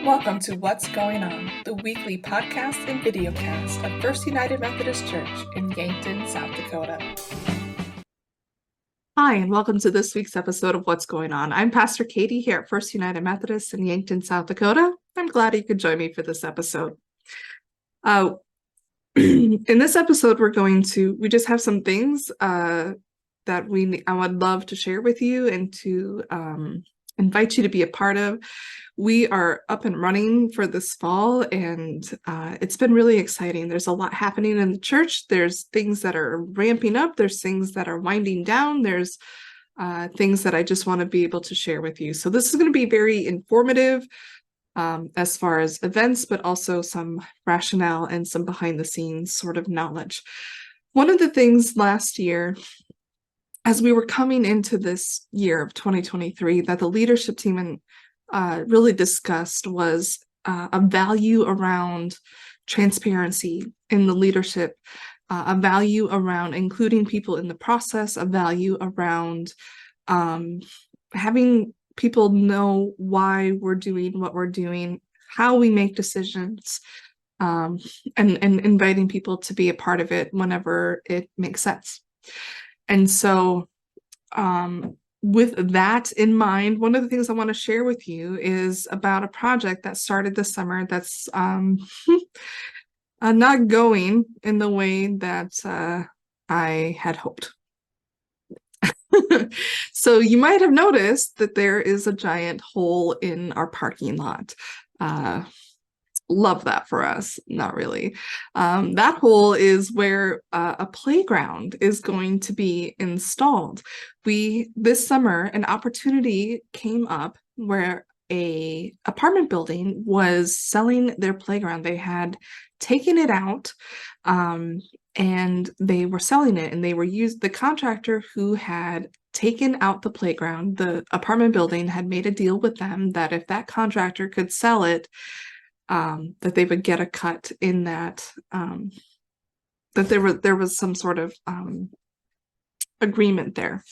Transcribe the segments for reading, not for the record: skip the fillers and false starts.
Welcome to What's Going On, the weekly podcast and videocast of First United Methodist Church in Yankton, South Dakota. Hi, and welcome to this week's episode of What's Going On. I'm Pastor Katie here at First United Methodist in Yankton, South Dakota. I'm glad you could join me for this episode. In this episode, we just have some things that I would love to share with you and to invite you to be a part of. We are up and running for this fall, and it's been really exciting. There's a lot happening in the church. There's things that are ramping up. There's things that are winding down. There's things that I just want to be able to share with you. So this is going to be very informative as far as events, but also some rationale and some behind the scenes sort of knowledge. One of the things last year, as we were coming into this year of 2023, that the leadership team really discussed was a value around transparency in the leadership, a value around including people in the process, a value around having people know why we're doing what we're doing, how we make decisions, and inviting people to be a part of it whenever it makes sense. And so with that in mind, one of the things I want to share with you is about a project that started this summer that's not going in the way that I had hoped. So you might have noticed that there is a giant hole in our parking lot. Love that for us. Not really. That hole is where a playground is going to be installed. This summer, an opportunity came up where a apartment building was selling their playground. They had taken it out and they were selling it, and the contractor who had taken out the playground, the apartment building had made a deal with them that if that contractor could sell it, that they would get a cut in that, that there was some sort of agreement there.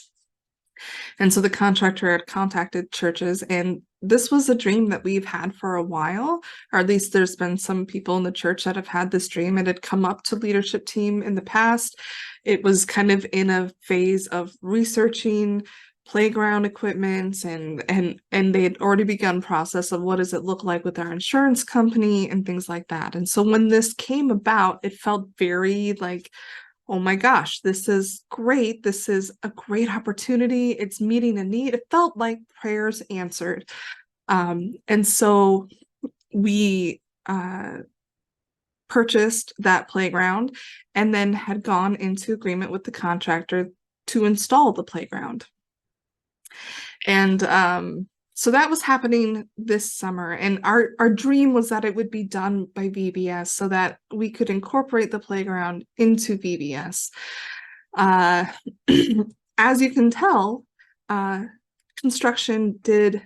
And so the contractor had contacted churches, and this was a dream that we've had for a while, or at least there's been some people in the church that have had this dream. It had come up to leadership team in the past. It was kind of in a phase of researching playground equipment, and they had already begun process of what does it look like with our insurance company and things like that. And so when this came about, it felt very like, oh my gosh, this is great. This is a great opportunity. It's meeting a need. It felt like prayers answered. And so we purchased that playground and then had gone into agreement with the contractor to install the playground. And so that was happening this summer, and our dream was that it would be done by VBS so that we could incorporate the playground into VBS. As you can tell, construction did,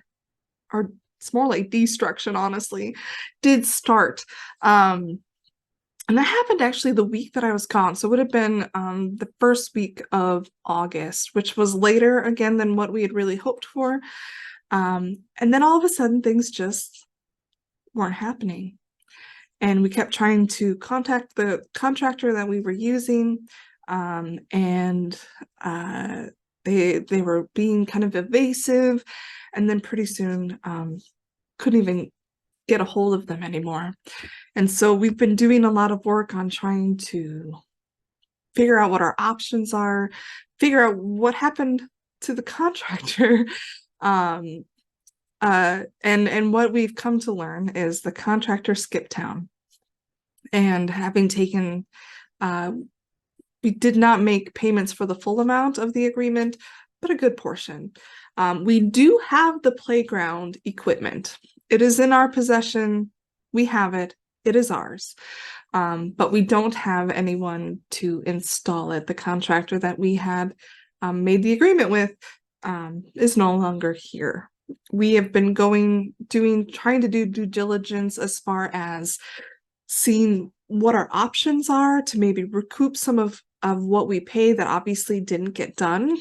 or it's more like destruction, honestly, did start. And that happened actually the week that I was gone. So it would have been the first week of August, which was later again than what we had really hoped for. And then all of a sudden things just weren't happening. And we kept trying to contact the contractor that we were using. And they were being kind of evasive. And then pretty soon couldn't even get a hold of them anymore. And so we've been doing a lot of work on trying to figure out what our options are, figure out what happened to the contractor. And what we've come to learn is the contractor skipped town. And having taken, we did not make payments for the full amount of the agreement, but a good portion. We do have the playground equipment. It is in our possession. We have it. It is ours. But we don't have anyone to install it. The contractor that we had made the agreement with is no longer here. We have been trying to do due diligence as far as seeing what our options are to maybe recoup some of what we pay that obviously didn't get done.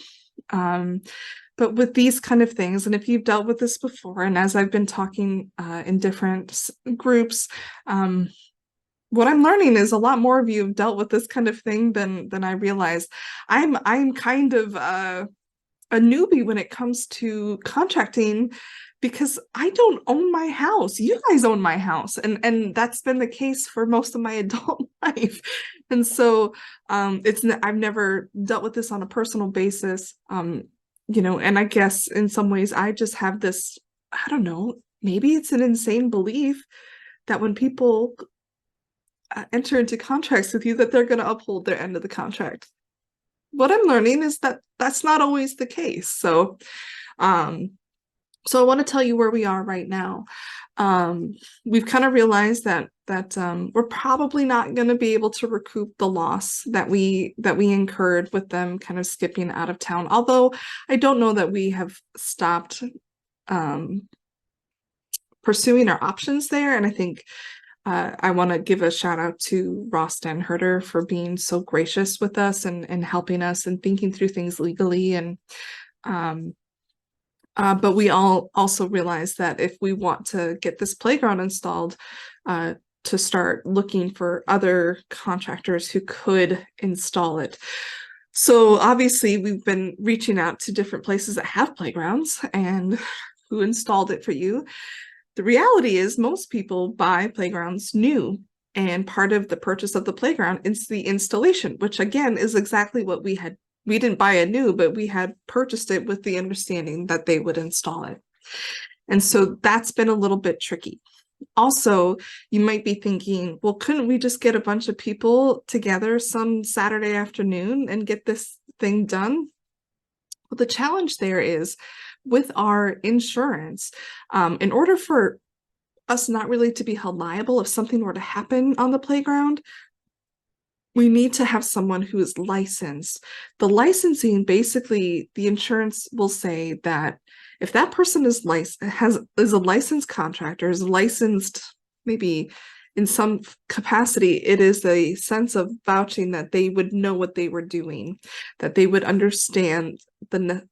But with these kind of things, and if you've dealt with this before, and as I've been talking in different groups, what I'm learning is a lot more of you have dealt with this kind of thing than I realized. I'm kind of a newbie when it comes to contracting because I don't own my house. You guys own my house, and that's been the case for most of my adult life. And so I've never dealt with this on a personal basis. And I guess in some ways I just have this, I don't know, maybe it's an insane belief that when people enter into contracts with you that they're going to uphold their end of the contract. What I'm learning is that that's not always the case. So I want to tell you where we are right now. We've kind of realized that we're probably not going to be able to recoup the loss that we incurred with them kind of skipping out of town. Although I don't know that we have stopped pursuing our options there. And I think I want to give a shout out to Ross Danherter for being so gracious with us and helping us and thinking through things legally. And but we all also realize that if we want to get this playground installed, to start looking for other contractors who could install it. So obviously we've been reaching out to different places that have playgrounds and who installed it for you. The reality is most people buy playgrounds new, and part of the purchase of the playground is the installation, which again is exactly what we had. We didn't buy it new, but we had purchased it with the understanding that they would install it. And so that's been a little bit tricky. Also, you might be thinking, well, couldn't we just get a bunch of people together some Saturday afternoon and get this thing done? Well, the challenge there is with our insurance, in order for us not really to be held liable if something were to happen on the playground, we need to have someone who is licensed. The licensing, basically, the insurance will say that if that person is a licensed contractor, is licensed, maybe in some capacity, it is a sense of vouching that they would know what they were doing, that they would understand the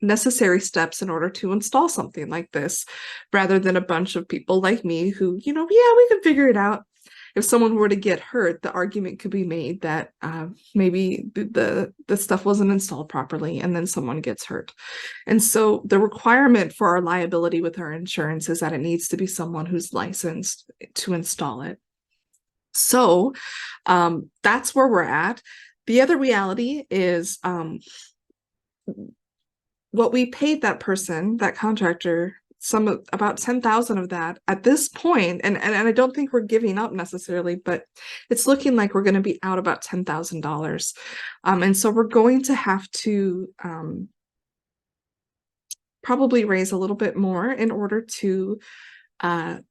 necessary steps in order to install something like this, rather than a bunch of people like me who, yeah, we can figure it out. If someone were to get hurt, the argument could be made that maybe the stuff wasn't installed properly and then someone gets hurt. And so the requirement for our liability with our insurance is that it needs to be someone who's licensed to install it. So that's where we're at. The other reality is what we paid that person, that contractor, about 10,000 of that at this point, and I don't think we're giving up necessarily, but it's looking like we're going to be out about $10,000. And so we're going to have to probably raise a little bit more in order to get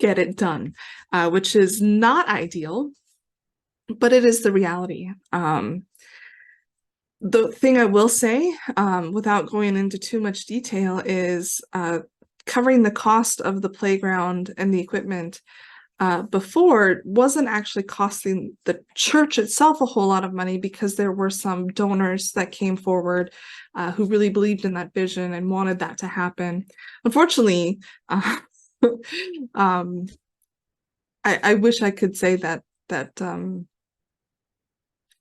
it done, which is not ideal, but it is the reality. The thing I will say, without going into too much detail, is covering the cost of the playground and the equipment before wasn't actually costing the church itself a whole lot of money, because there were some donors that came forward who really believed in that vision and wanted that to happen. Unfortunately, I wish I could say that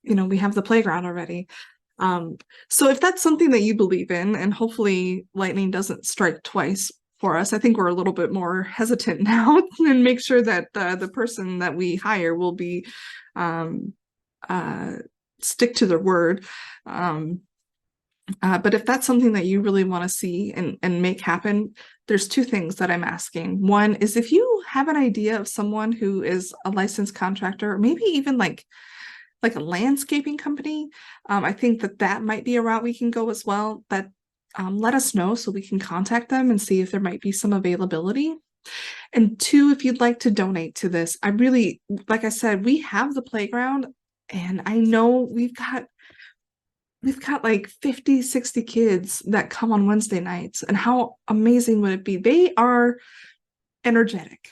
we have the playground already. So if that's something that you believe in, and hopefully lightning doesn't strike twice for us, I think we're a little bit more hesitant now and make sure that the person that we hire will be stick to their word. But if that's something that you really want to see and make happen, there's two things that I'm asking. One is, if you have an idea of someone who is a licensed contractor, or maybe even like a landscaping company, I think that might be a route we can go as well. That let us know so we can contact them and see if there might be some availability. And two, if you'd like to donate to this, I really, like I said, we have the playground, and I know we've got like 50, 60 kids that come on Wednesday nights, and how amazing would it be? They are energetic.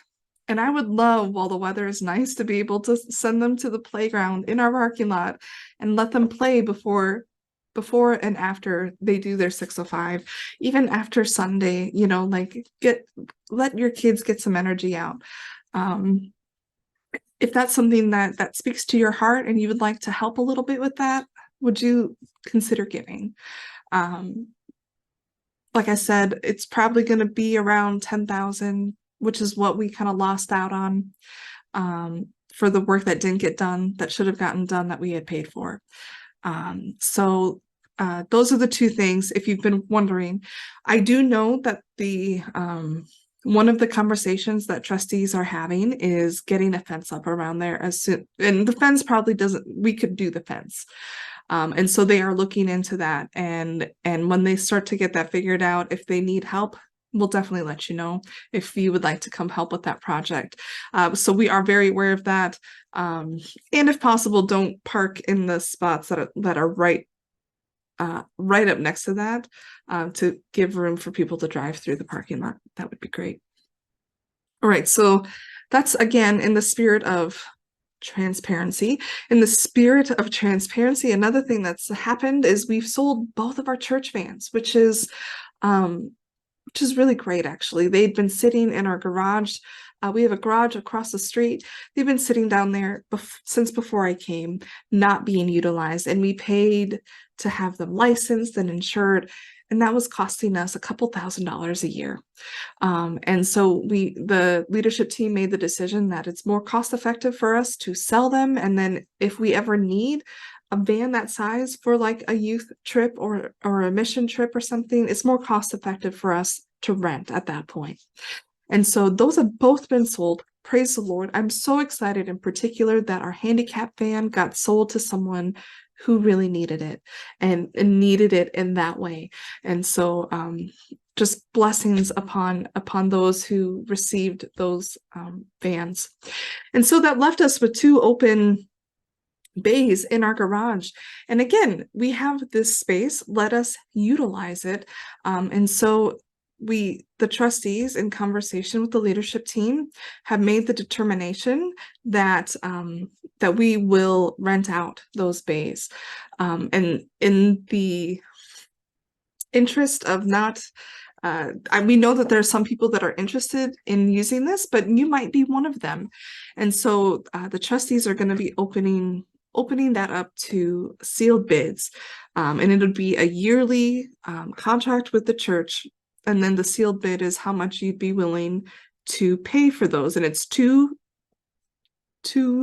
And I would love, while the weather is nice, to be able to send them to the playground in our parking lot and let them play before before and after they do their 605, even after Sunday, you know, like let your kids get some energy out. If that's something that speaks to your heart and you would like to help a little bit with that, would you consider giving? Like I said, it's probably going to be around 10,000, which is what we kind of lost out on for the work that didn't get done, that should have gotten done, that we had paid for. So those are the two things, if you've been wondering. I do know that the one of the conversations that trustees are having is getting a fence up around there as soon, and the fence probably doesn't, we could do the fence. And so they are looking into that, and when they start to get that figured out, if they need help, we'll definitely let you know if you would like to come help with that project. So we are very aware of that. And if possible, don't park in the spots that are right up next to that, to give room for people to drive through the parking lot. That would be great. All right, so that's, again, in the spirit of transparency. In the spirit of transparency, another thing that's happened is we've sold both of our church vans, which is really great, actually. They'd been sitting in our garage. We have a garage across the street. They've been sitting down there since before I came, not being utilized, and we paid to have them licensed and insured, and that was costing us a couple $1,000s a year. And so the leadership team made the decision that it's more cost effective for us to sell them, and then if we ever need a van that size for like a youth trip or a mission trip or something, it's more cost effective for us to rent at that point. And so those have both been sold. Praise the Lord. I'm so excited, in particular, that our handicap van got sold to someone who really needed it, and needed it in that way. And so just blessings upon those who received those vans. And so that left us with 2 open bays in our garage. And again, we have this space, let us utilize it. And so the trustees, in conversation with the leadership team, have made the determination that that we will rent out those bays. And in the interest of not we know that there are some people that are interested in using this, but you might be one of them. And so the trustees are going to be opening that up to sealed bids, and it'll be a yearly contract with the church, and then the sealed bid is how much you'd be willing to pay for those. And it's two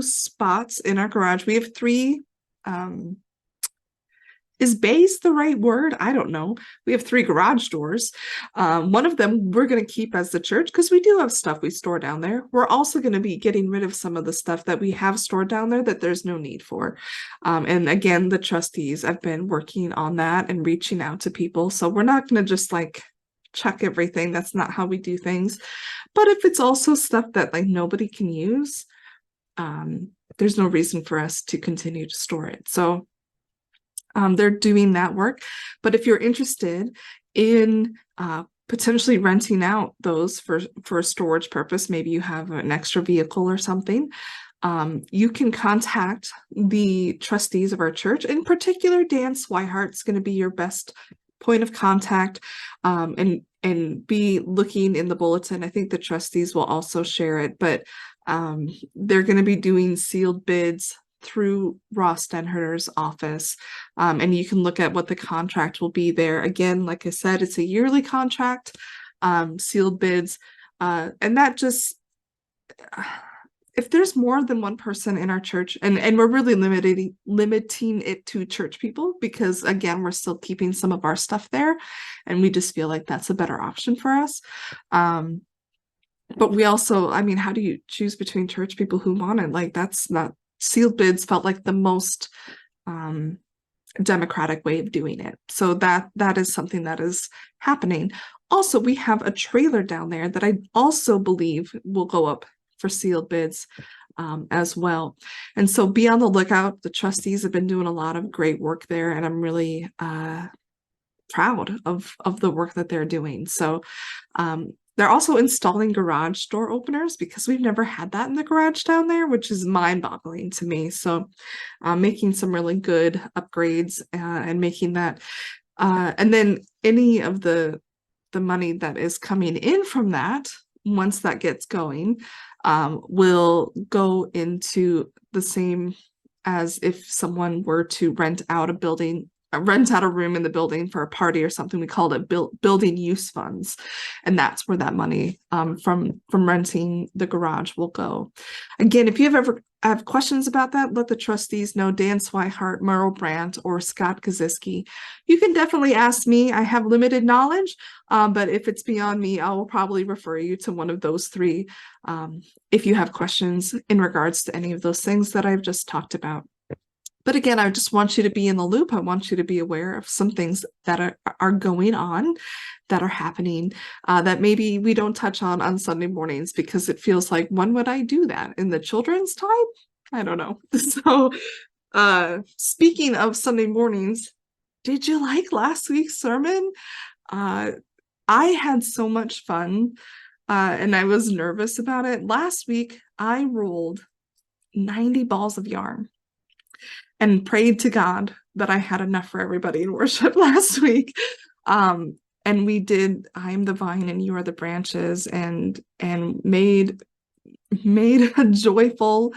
spots in our garage. We have 3 is bays the right word? I don't know. We have 3 garage doors. One of them we're going to keep as the church, because we do have stuff we store down there. We're also going to be getting rid of some of the stuff that we have stored down there that there's no need for. And again, the trustees have been working on that and reaching out to people. So we're not going to just like chuck everything. That's not how we do things. But if it's also stuff that like nobody can use, there's no reason for us to continue to store it. So they're doing that work. But if you're interested in potentially renting out those for a storage purpose, maybe you have an extra vehicle or something, you can contact the trustees of our church. In particular, Dan Swihart is going to be your best point of contact, and be looking in the bulletin. I think the trustees will also share it, but they're going to be doing sealed bids through Ross Denherter's office, and you can look at what the contract will be there. Again, like I said, it's a yearly contract, sealed bids, and that just if there's more than one person in our church, and we're really limiting it to church people, because again, we're still keeping some of our stuff there, and we just feel like that's a better option for us. But we also, I mean, how do you choose between church people who want it? Like, that's not, sealed bids felt like the most democratic way of doing it. So that is something that is happening. Also, we have a trailer down there that I also believe will go up for sealed bids as well. And so be on the lookout. The trustees have been doing a lot of great work there, and I'm really proud of the work that they're doing. So They're also installing garage door openers because we've never had that in the garage down there, which is mind-boggling to me. So making some really good upgrades and making that and then any of the money that is coming in from that, once that gets going, will go into the same as if someone were to rent out a building, rent out a room in the building for a party or something. We called it building use funds, and that's where that money from renting the garage will go. Again, if you have questions about that, let the trustees know. Dan Swihart, Merle Brandt, or Scott Kaziski. You can definitely ask me. I have limited knowledge, but if it's beyond me, I will probably refer you to one of those three if you have questions in regards to any of those things that I've just talked about. But again, I just want you to be in the loop. I want you to be aware of some things that are going on, that are happening, that maybe we don't touch on Sunday mornings because it feels like, when would I do that? In the children's time? I don't know. So speaking of Sunday mornings, did you like last week's sermon? I had so much fun and I was nervous about it. Last week, I rolled 90 balls of yarn and prayed to God that I had enough for everybody in worship last week. And we did I am the vine and you are the branches, and made a joyful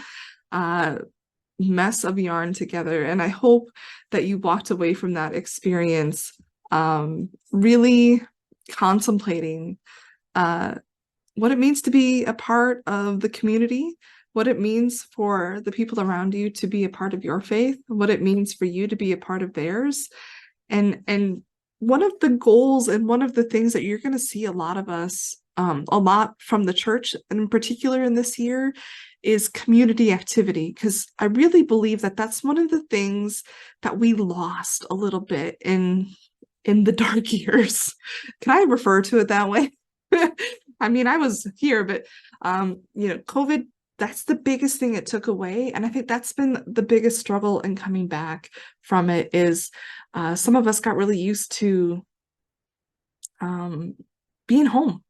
mess of yarn together. And I hope that you walked away from that experience really contemplating what it means to be a part of the community, what it means for the people around you to be a part of your faith, what it means for you to be a part of theirs. And one of the goals and one of the things that you're going to see a lot of us, a lot from the church, and in particular in this year, is community activity, because I really believe that that's one of the things that we lost a little bit in the dark years. Can I refer to it that way? I mean, I was here, but COVID, that's the biggest thing it took away. And I think that's been the biggest struggle in coming back from it, is some of us got really used to being home,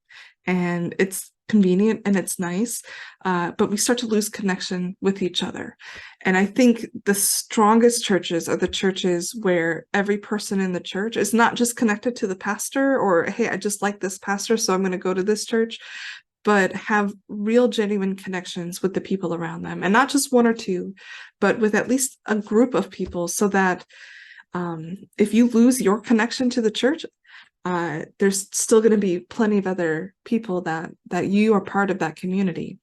and it's convenient and it's nice, but we start to lose connection with each other. And I think the strongest churches are the churches where every person in the church is not just connected to the pastor, or, hey, I just like this pastor, so I'm going to go to this church, but have real genuine connections with the people around them, and not just one or two, but with at least a group of people, so that if you lose your connection to the church, there's still going to be plenty of other people that you are part of that community.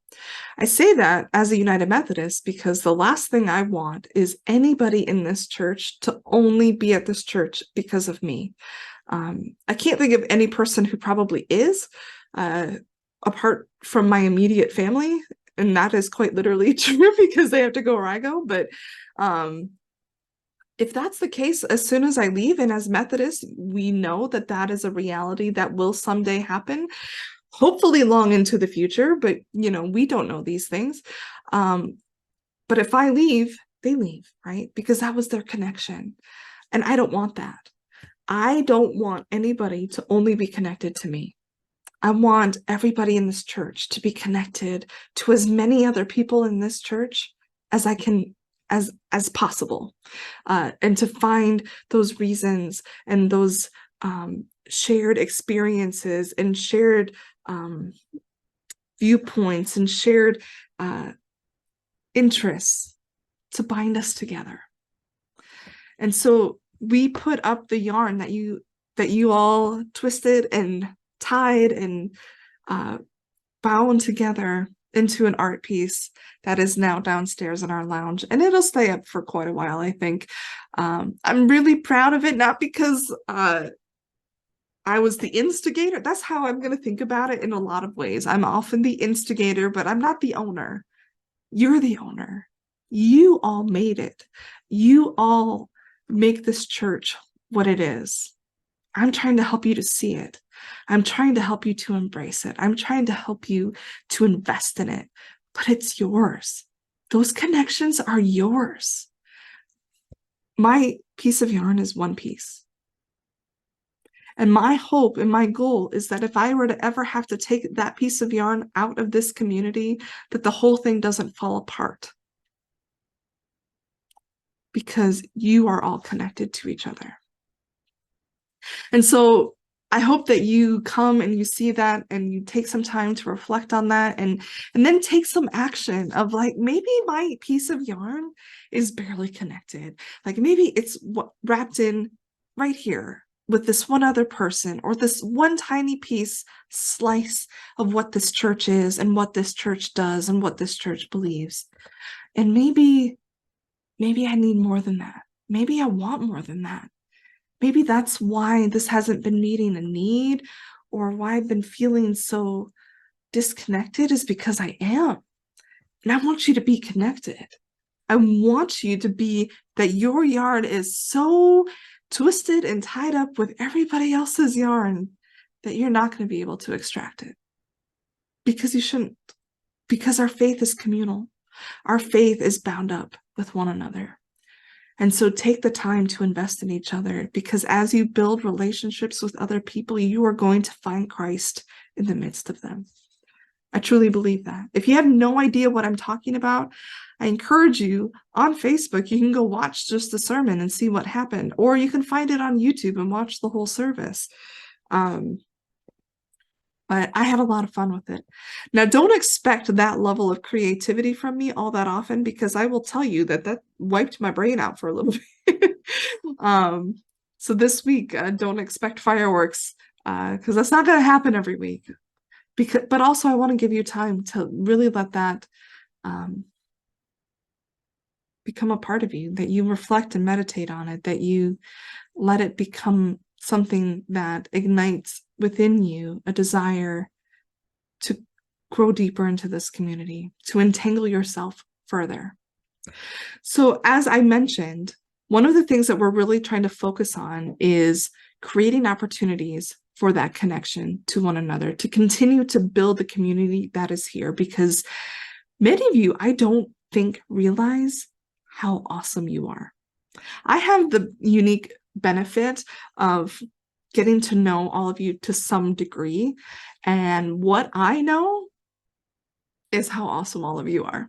I say that as a United Methodist because the last thing I want is anybody in this church to only be at this church because of me. I can't think of any person who probably is, apart from my immediate family, and that is quite literally true because they have to go where I go. But if that's the case, as soon as I leave, and as Methodists, we know that that is a reality that will someday happen, hopefully long into the future, but we don't know these things. But if I leave, they leave, right? Because that was their connection. And I don't want that. I don't want anybody to only be connected to me. I want everybody in this church to be connected to as many other people in this church as I can, as possible, and to find those reasons and those shared experiences and shared viewpoints and shared interests to bind us together. And so we put up the yarn that you all twisted and tied and bound together into an art piece that is now downstairs in our lounge, and it'll stay up for quite a while, I think. I'm really proud of it, not because I was the instigator. That's how I'm going to think about it in a lot of ways. I'm often the instigator, but I'm not the owner. You're the owner. You all made it. You all make this church what it is. I'm trying to help you to see it. I'm trying to help you to embrace it. I'm trying to help you to invest in it, but it's yours. Those connections are yours. My piece of yarn is one piece. And my hope and my goal is that if I were to ever have to take that piece of yarn out of this community, that the whole thing doesn't fall apart. Because you are all connected to each other. And so I hope that you come and you see that and you take some time to reflect on that and then take some action of like, maybe my piece of yarn is barely connected. Like maybe it's wrapped in right here with this one other person, or this one tiny slice of what this church is and what this church does and what this church believes. And maybe I need more than that. Maybe I want more than that. Maybe that's why this hasn't been meeting a need, or why I've been feeling so disconnected, is because I am. And I want you to be connected. I want you to be that your yarn is so twisted and tied up with everybody else's yarn that you're not going to be able to extract it. Because you shouldn't. Because our faith is communal. Our faith is bound up with one another. And so take the time to invest in each other, because as you build relationships with other people, you are going to find Christ in the midst of them. I truly believe that. If you have no idea what I'm talking about, I encourage you on Facebook, you can go watch just the sermon and see what happened, or you can find it on YouTube and watch the whole service. But I had a lot of fun with it. Now, don't expect that level of creativity from me all that often, because I will tell you that wiped my brain out for a little bit. So this week, don't expect fireworks, because that's not going to happen every week. But also, I want to give you time to really let that become a part of you, that you reflect and meditate on it, that you let it become something that ignites within you a desire to grow deeper into this community, to entangle yourself further. So as I mentioned, one of the things that we're really trying to focus on is creating opportunities for that connection to one another, to continue to build the community that is here, because many of you, I don't think, realize how awesome you are. I have the unique benefit of getting to know all of you to some degree. And what I know is how awesome all of you are.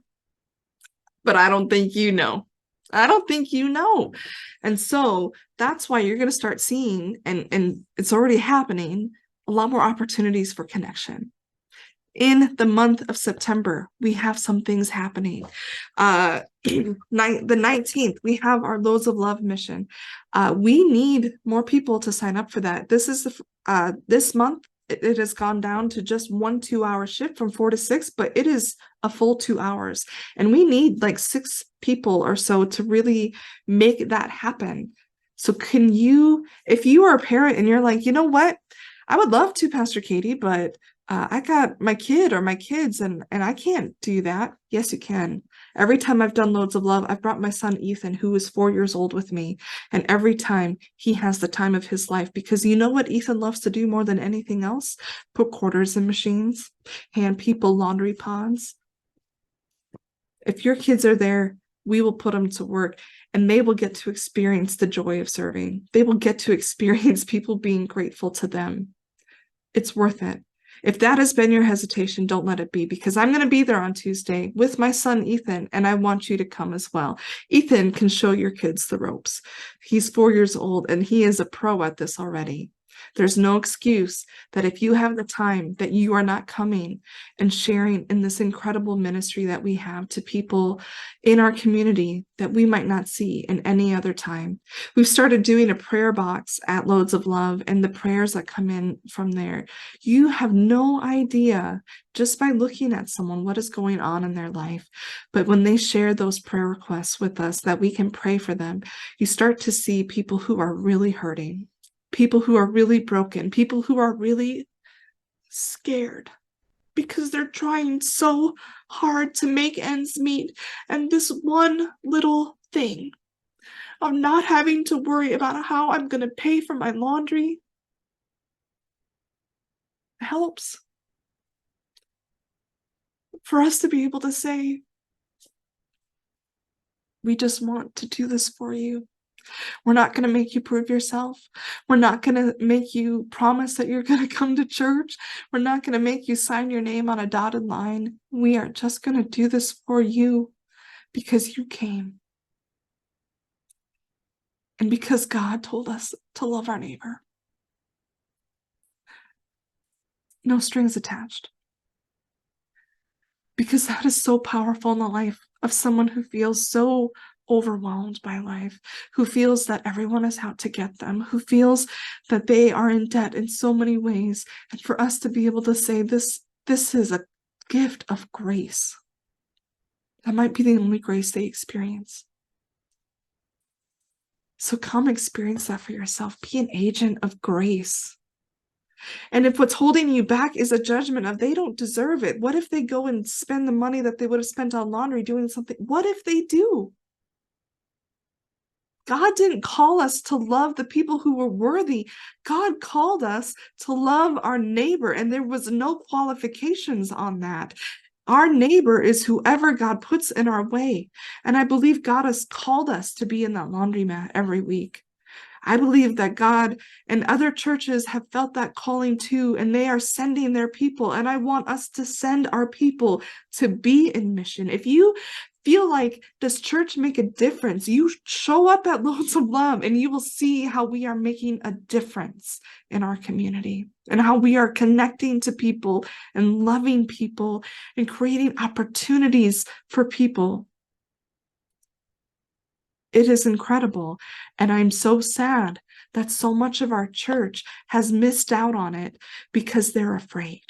But I don't think you know. I don't think you know. And so that's why you're going to start seeing, and it's already happening, a lot more opportunities for connection. In the month of September, we have some things happening. The 19th, we have our Loads of Love mission. We need more people to sign up for that. This is this month, it has gone down to just 1 2-hour shift from 4 to 6, but it is a full 2 hours. And we need like 6 people or so to really make that happen. So can you, if you are a parent and you're like, you know what, I would love to, Pastor Katie, but I got my kid or my kids and I can't do that. Yes, you can. Every time I've done Loads of Love, I've brought my son Ethan, who is 4 years old, with me. And every time he has the time of his life, because you know what Ethan loves to do more than anything else? Put quarters in machines, hand people laundry pods. If your kids are there, we will put them to work, and they will get to experience the joy of serving. They will get to experience people being grateful to them. It's worth it. If that has been your hesitation, don't let it be, because I'm going to be there on Tuesday with my son, Ethan, and I want you to come as well. Ethan can show your kids the ropes. He's 4 years old and he is a pro at this already. There's no excuse that if you have the time that you are not coming and sharing in this incredible ministry that we have to people in our community that we might not see in any other time. We've started doing a prayer box at Loads of Love, and the prayers that come in from there. You have no idea, just by looking at someone, what is going on in their life. But when they share those prayer requests with us that we can pray for them, you start to see people who are really hurting, people who are really broken, people who are really scared because they're trying so hard to make ends meet. And this one little thing of not having to worry about how I'm going to pay for my laundry helps. For us to be able to say, we just want to do this for you. We're not going to make you prove yourself. We're not going to make you promise that you're going to come to church. We're not going to make you sign your name on a dotted line. We are just going to do this for you because you came. And because God told us to love our neighbor. No strings attached. Because that is so powerful in the life of someone who feels so overwhelmed by life, who feels that everyone is out to get them, who feels that they are in debt in so many ways. And for us to be able to say this is a gift of grace. That might be the only grace they experience. So come experience that for yourself. Be an agent of grace. And if what's holding you back is a judgment of they don't deserve it, what if they go and spend the money that they would have spent on laundry doing something? What if they do? God didn't call us to love the people who were worthy. God called us to love our neighbor, and there was no qualifications on that. Our neighbor is whoever God puts in our way. And I believe God has called us to be in that laundromat every week. I believe that God and other churches have felt that calling too, and they are sending their people. And I want us to send our people to be in mission. If you feel like, does church make a difference? You show up at Loads of Love and you will see how we are making a difference in our community and how we are connecting to people and loving people and creating opportunities for people. It is incredible. And I'm so sad that so much of our church has missed out on it because they're afraid.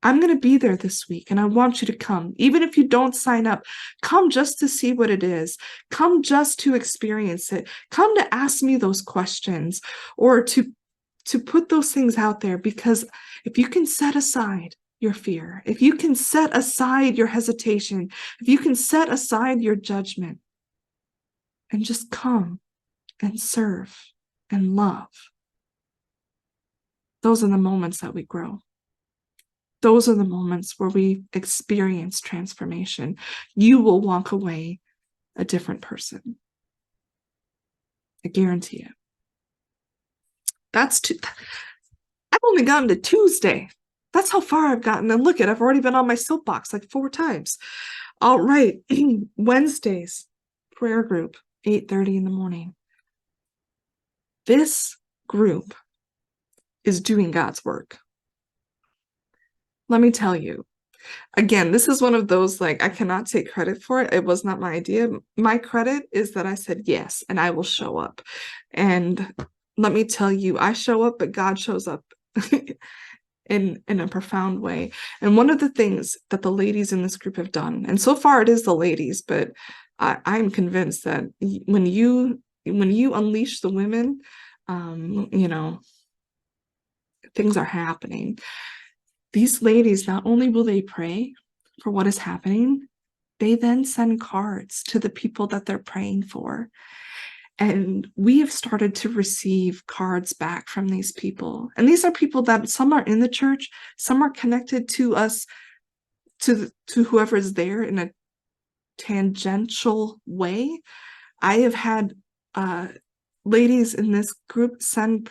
I'm going to be there this week and I want you to come. Even if you don't sign up, come just to see what it is. Come just to experience it. Come to ask me those questions or to put those things out there, because if you can set aside your fear, if you can set aside your hesitation, if you can set aside your judgment and just come and serve and love, those are the moments that we grow. Those are the moments where we experience transformation. You will walk away a different person. I guarantee it. I've only gotten to Tuesday. That's how far I've gotten. And look I've already been on my soapbox like 4 times. All right. Wednesdays, prayer group, 8:30 in the morning. This group is doing God's work. Let me tell you. Again, this is one of those, like, I cannot take credit for it. It was not my idea. My credit is that I said yes, and I will show up. And let me tell you, I show up, but God shows up in a profound way. And one of the things that the ladies in this group have done, and so far it is the ladies, but I'm convinced that when you unleash the women, things are happening. These ladies, not only will they pray for what is happening, they then send cards to the people that they're praying for. And we have started to receive cards back from these people. And these are people that some are in the church, some are connected to us, to whoever is there in a tangential way. I have had ladies in this group send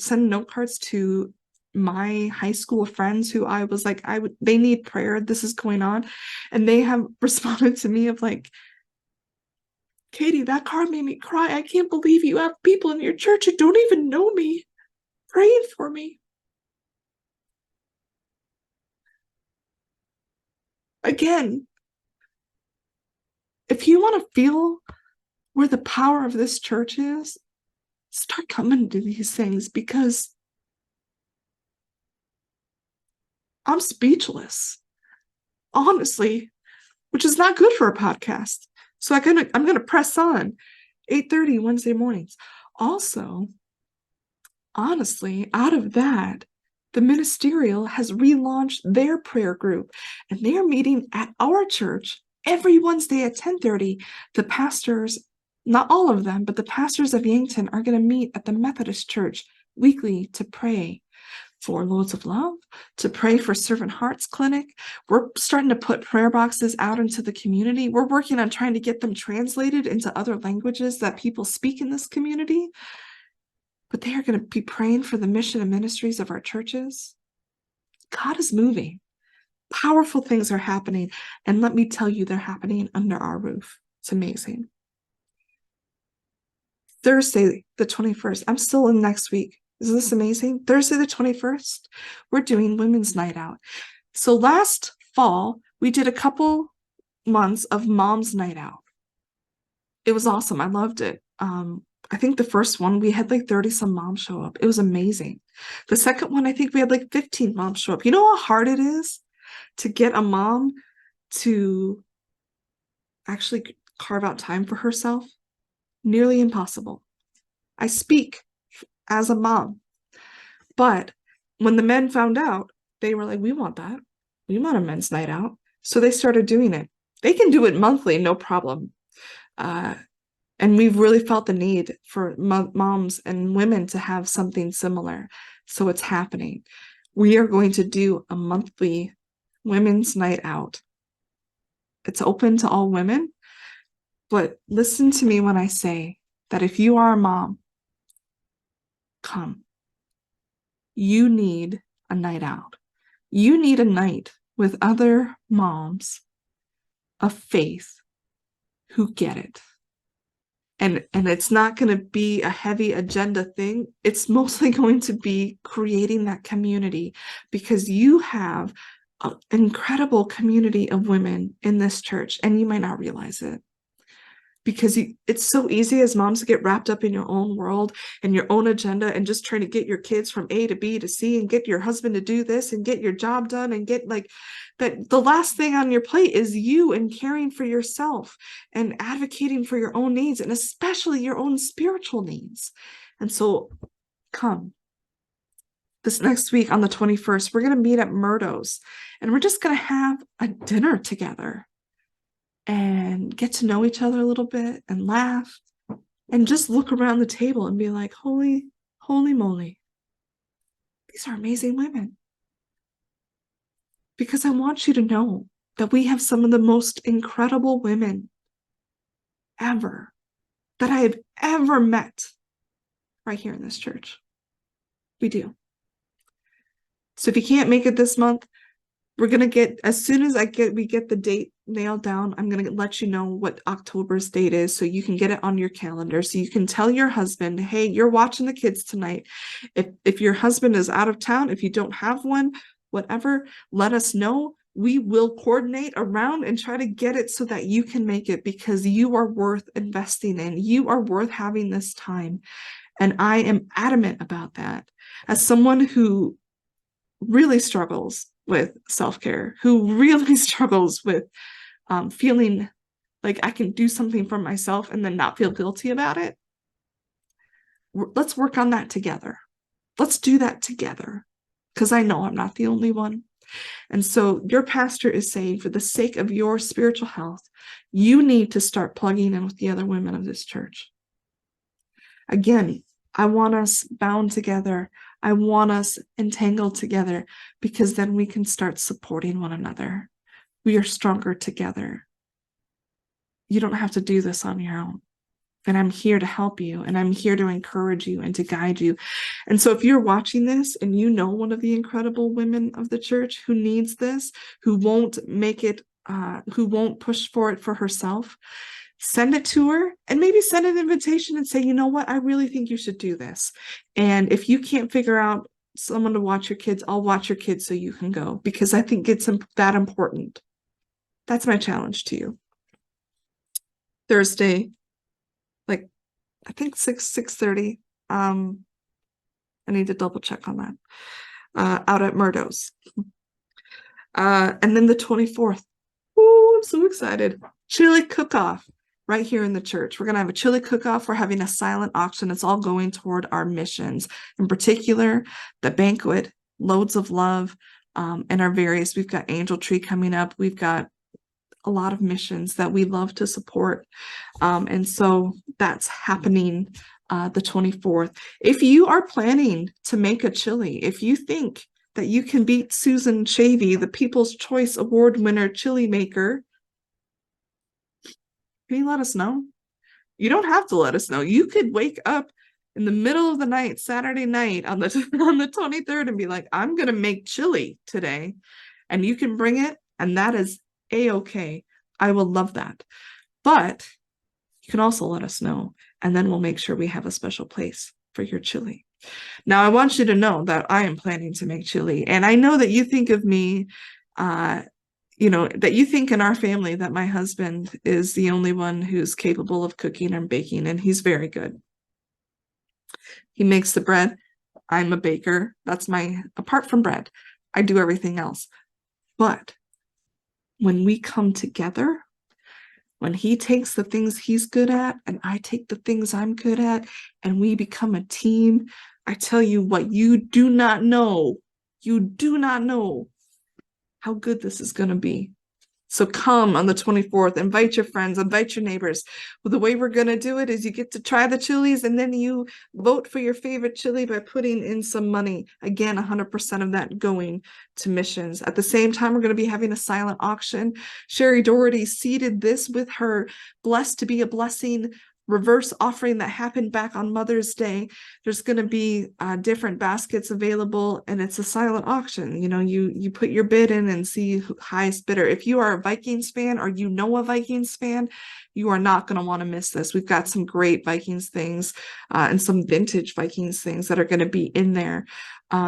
note cards to my high school friends who I was like, they need prayer, this is going on. And they have responded to me of like, Katie, that card made me cry. I can't believe you have people in your church who don't even know me praying for me. Again, if you want to feel where the power of this church is, start coming to these things, because I'm speechless, honestly, which is not good for a podcast. So I'm gonna press on. 8:30 Wednesday mornings. Also, honestly, out of that, the ministerial has relaunched their prayer group, and they are meeting at our church every Wednesday at 10:30. The pastors, not all of them, but the pastors of Yankton are going to meet at the Methodist Church weekly to pray. for Loads of Love, to pray for Servant Hearts Clinic. We're starting to put prayer boxes out into the community. We're working on trying to get them translated into other languages that people speak in this community. But they are going to be praying for the mission and ministries of our churches. God is moving. Powerful things are happening. And let me tell you, they're happening under our roof. It's amazing. Thursday, the 21st, I'm still in next week. Isn't this amazing? Thursday, the 21st, we're doing Women's Night Out. So last fall, we did a couple months of Mom's Night Out. It was awesome. I loved it. I think the first one, we had like 30 some moms show up. It was amazing. The second one, I think we had like 15 moms show up. You know how hard it is to get a mom to actually carve out time for herself? Nearly impossible. I speak as a mom. But when the men found out, they were like, we want that. We want a men's night out. So they started doing it. They can do it monthly, no problem. And we've really felt the need for moms and women to have something similar. So it's happening. We are going to do a monthly women's night out. It's open to all women. But listen to me when I say that if you are a mom, come. You need a night out. You need a night with other moms of faith who get it. And it's not going to be a heavy agenda thing. It's mostly going to be creating that community, because you have an incredible community of women in this church, and you might not realize it. Because it's so easy as moms to get wrapped up in your own world and your own agenda and just trying to get your kids from A to B to C and get your husband to do this and get your job done and get like that. The last thing on your plate is you and caring for yourself and advocating for your own needs, and especially your own spiritual needs. And so come. This next week on the 21st, we're going to meet at Murdo's, and we're just going to have a dinner together and get to know each other a little bit and laugh and just look around the table and be like, holy moly, these are amazing women. Because I want you to know that we have some of the most incredible women ever that I have ever met right here in this church. We do. So if you can't make it this month, we're going to get, as soon as we get the date nailed down, I'm going to let you know what October's date is, so you can get it on your calendar, so you can tell your husband, hey, you're watching the kids tonight. If your husband is out of town, if you don't have one, whatever, let us know. We will coordinate around and try to get it so that you can make it, because you are worth investing in. You are worth having this time. And I am adamant about that. As someone who really struggles with self-care, who really struggles with feeling like I can do something for myself and then not feel guilty about it, let's work on that together. Let's do that together, because I know I'm not the only one. And so your pastor is saying, for the sake of your spiritual health, you need to start plugging in with the other women of this church. Again, I want us bound together. I want us entangled together, because then we can start supporting one another. We are stronger together. You don't have to do this on your own. And I'm here to help you, and I'm here to encourage you and to guide you. And so if you're watching this and you know one of the incredible women of the church who needs this, who won't make it, who won't push for it for herself, send it to her, and maybe send an invitation and say, you know what, I really think you should do this. And if you can't figure out someone to watch your kids, I'll watch your kids so you can go, because I think it's that important. That's my challenge to you. Thursday, like I think 6:30. I need to double check on that. Out at Murdo's. And then the 24th. Ooh, I'm so excited. Chili cook-off right here in the church. We're going to have a chili cook-off. We're having a silent auction. It's all going toward our missions. In particular, the banquet, Loads of Love, and our various, we've got Angel Tree coming up. We've got a lot of missions that we love to support. And so that's happening the 24th. If you are planning to make a chili, if you think that you can beat Susan Shavy, the People's Choice Award winner chili maker, can you let us know? You don't have to let us know. You could wake up in the middle of the night, Saturday night on the 23rd and be like, I'm going to make chili today. And you can bring it, and that is a-okay. I will love that. But you can also let us know, and then we'll make sure we have a special place for your chili. Now, I want you to know that I am planning to make chili, and I know that you think of me, that you think in our family that my husband is the only one who's capable of cooking and baking, and he's very good. He makes the bread. I'm a baker. Apart from bread, I do everything else. But when we come together, when he takes the things he's good at and I take the things I'm good at, and we become a team, I tell you what, you do not know how good this is going to be. So come on the 24th, invite your friends, invite your neighbors. Well, the way we're going to do it is you get to try the chilies, and then you vote for your favorite chili by putting in some money. Again, 100% of that going to missions. At the same time, we're going to be having a silent auction. Sherry Doherty seeded this with her Blessed to be a Blessing reverse offering that happened back on Mother's Day. There's going to be different baskets available, and it's a silent auction. You put your bid in and see who highest bidder. If you are a Vikings fan or you know a Vikings fan, you are not going to want to miss this. We've got some great Vikings things and some vintage Vikings things that are going to be in there.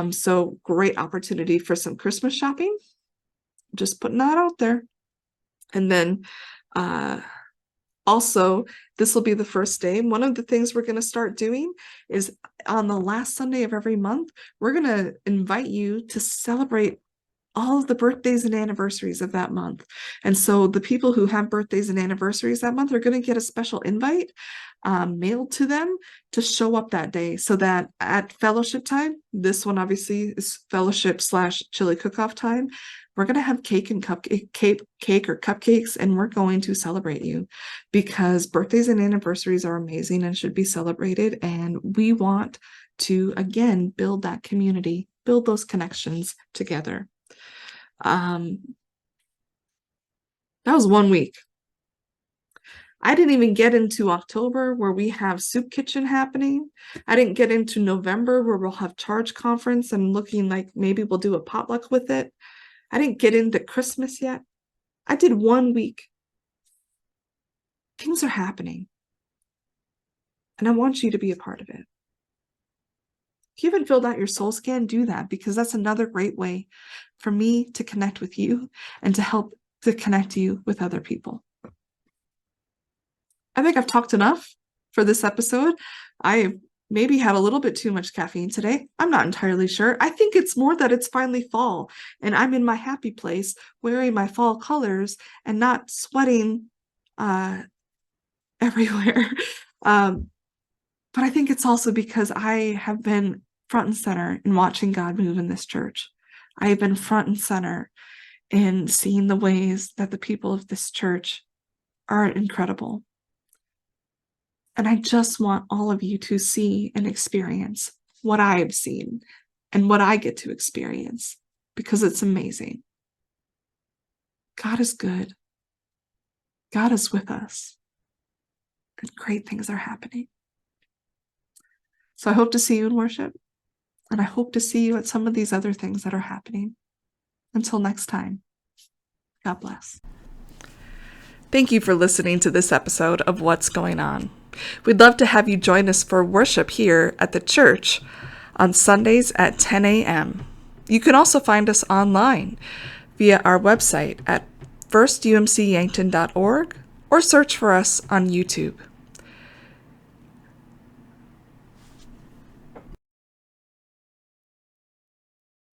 So great opportunity for some Christmas shopping. Just putting that out there. And then also, this will be the first day. One of the things we're going to start doing is on the last Sunday of every month, we're going to invite you to celebrate all of the birthdays and anniversaries of that month. And so the people who have birthdays and anniversaries that month are going to get a special invite mailed to them to show up that day, so that at fellowship time, this one obviously is fellowship / chili cook-off time, we're going to have cake or cupcakes, and we're going to celebrate you, because birthdays and anniversaries are amazing and should be celebrated. And we want to, again, build that community, build those connections together. That was 1 week. I didn't even get into October, where we have Soup Kitchen happening. I didn't get into November, where we'll have Charge Conference and looking like maybe we'll do a potluck with it. I didn't get into Christmas yet. I did 1 week. Things are happening. And I want you to be a part of it. If you haven't filled out your soul scan, do that, because that's another great way for me to connect with you and to help to connect you with other people. I think I've talked enough for this episode. I maybe had a little bit too much caffeine today. I'm not entirely sure. I think it's more that it's finally fall and I'm in my happy place wearing my fall colors and not sweating everywhere. But I think it's also because I have been front and center in watching God move in this church. I have been front and center in seeing the ways that the people of this church are incredible. And I just want all of you to see and experience what I have seen and what I get to experience, because it's amazing. God is good. God is with us. And great things are happening. So I hope to see you in worship, and I hope to see you at some of these other things that are happening. Until next time, God bless. Thank you for listening to this episode of What's Going On. We'd love to have you join us for worship here at the church on Sundays at 10 a.m. You can also find us online via our website at firstumcyankton.org or search for us on YouTube.